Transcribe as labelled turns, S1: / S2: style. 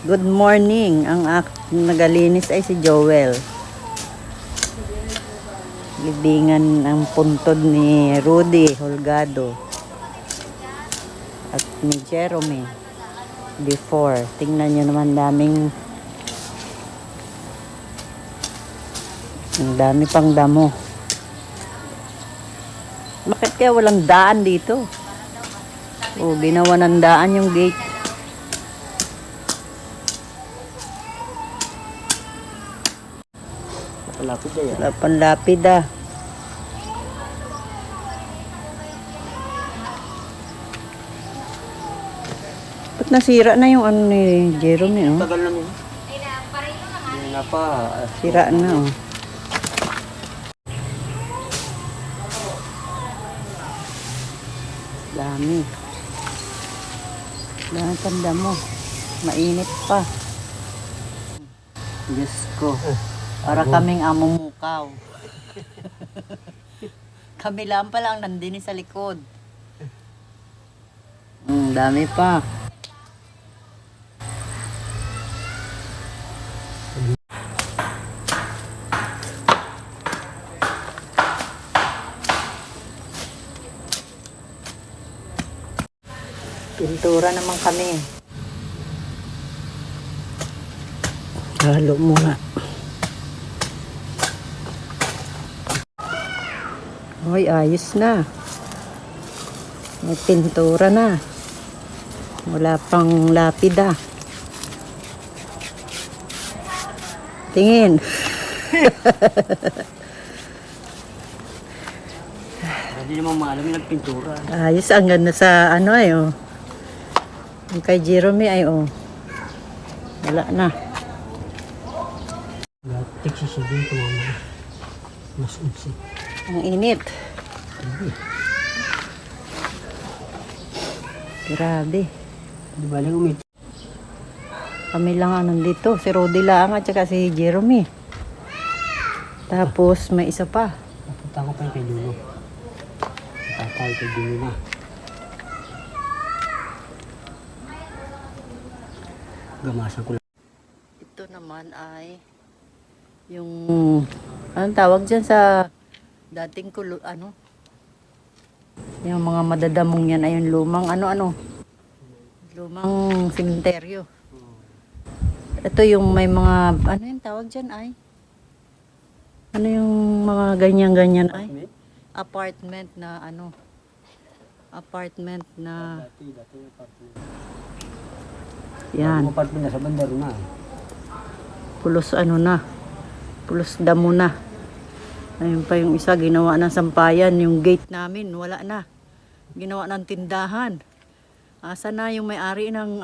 S1: Good morning. Ang nagalinis ay si Joel. Libingan ang puntod ni Rudy Holgado at ni Jeremy before. Tingnan nyo naman ang dami pang damo. Bakit kaya walang daan dito? Oh, ginawa ng daan yung gate.
S2: Lapid na yan.
S1: Wala pang lapid ah. Ba't nasira na yung ano ni Jeremy, oh?
S2: Tagal namin. Hindi na pa.
S1: Sira na, oh. Dami. Dami tanda mo. Mainit pa. Diyos ko. Para kaming amumukaw. Kami lang pala ang nandini sa likod. Dami pa. Pintura naman kami. Halo muna. Hoy, ayos na. May pintura na. Wala pang lapida. Tingin.
S2: Hindi naman maalam yung nagpintura.
S1: Ayos, ang ganda sa ano ay, oh. Yung kay Jeremy ay, oh. Wala na.
S2: Latik si Sabine ko mama. Mas unsi.
S1: Ang init. Grabe.
S2: Di ba lang umit?
S1: Kami lang ang nandito. Si Rodi lang at saka si Jeremy. Tapos may isa pa.
S2: Napunta ko pa yung kay Dulo. Tatay kay Dulo na. Gamasan ko lang.
S1: Ito naman ay yung anong tawag dyan sa dating yung mga madadamong yan ay yung lumang lumang sementeryo. Ito yung may mga ano yung tawag dyan ay ano yung mga ganyan ay apartment na apartment na
S2: Dati yung apartment.
S1: yan.
S2: Yung apartment na sa bandaro na.
S1: Pulos pulos damo na. Ayun pa yung isa, ginawa ng sampayan. Yung gate namin, wala na. Ginawa ng tindahan. Asa na yung may-ari ng